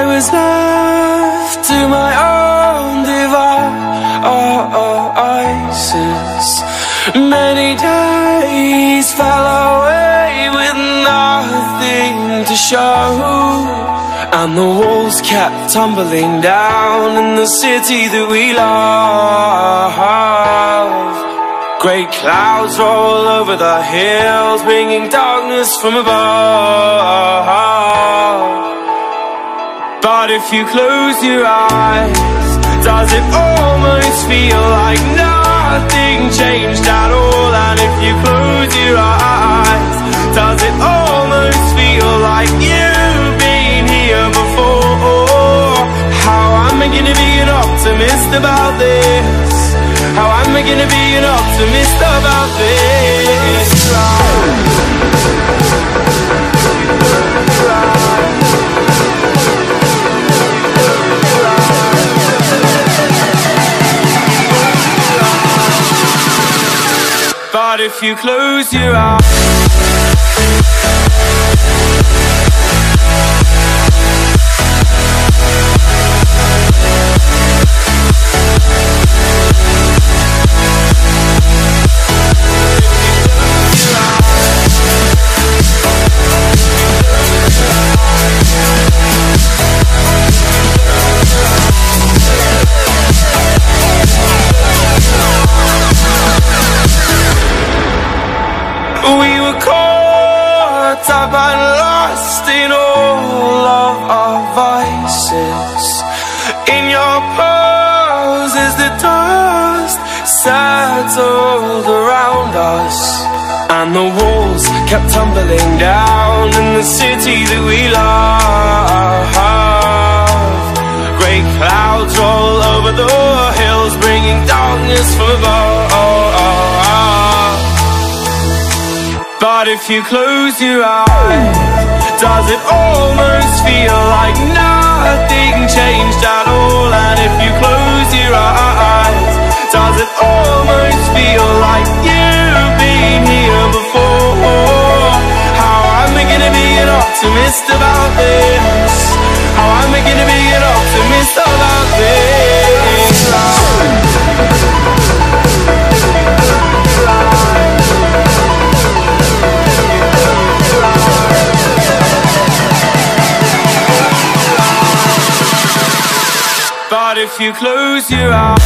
was left to my own devices, many days fell away with nothing to show, and the walls kept tumbling down in the city that we love. Great clouds roll over the hills, bringing darkness from above. But if you close your eyes, does it almost feel like nothing changed at all? And if you close your eyes, does it almost feel like you've been here before? How am I gonna be an optimist about this? How am I gonna be an optimist about this? But if you close your eyes, we were caught up and lost in all of our vices. In your poses the dust settled around us, and the walls kept tumbling down in the city that we love. Great clouds roll over the hills, bringing darkness from above. But if you close your eyes, does it almost feel like nothing changed at all? And if you close your eyes, does it almost feel like you've been here before? How am I gonna be an optimist about this? How am I gonna be an optimist about this? But if you close your eyes,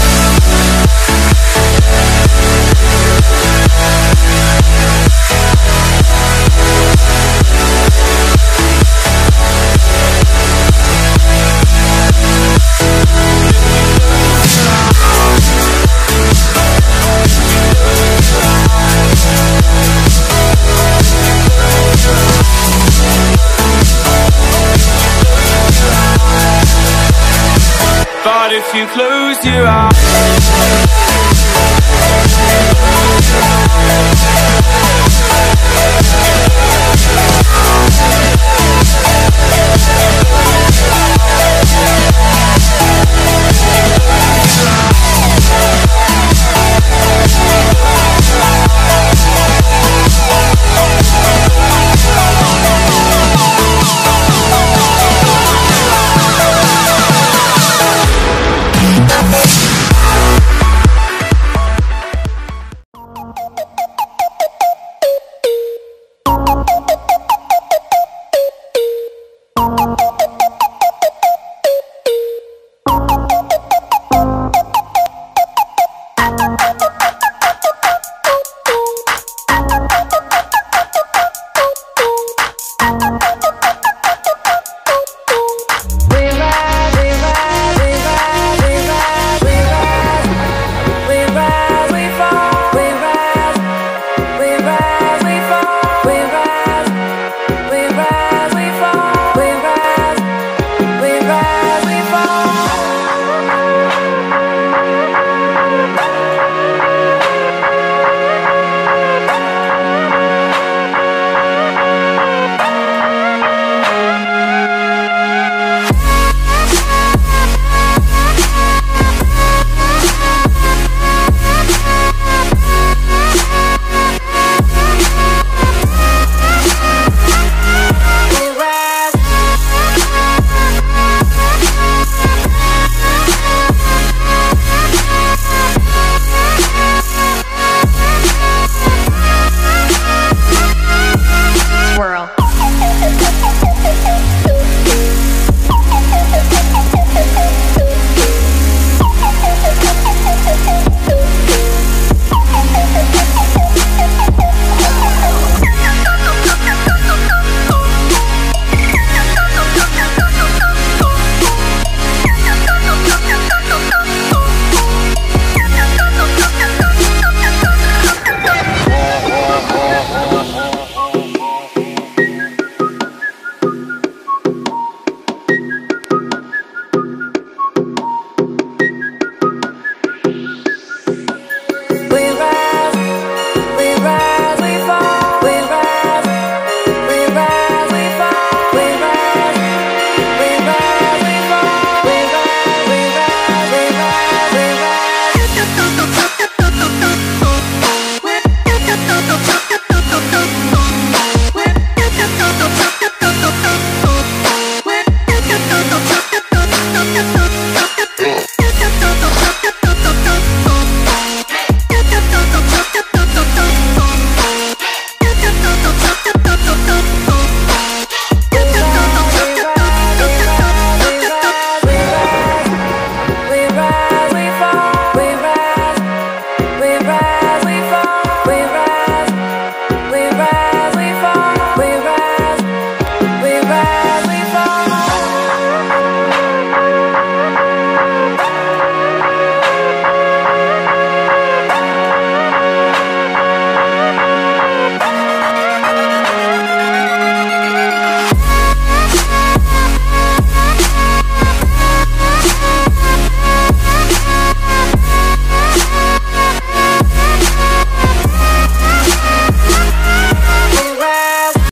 but if you close your eyes,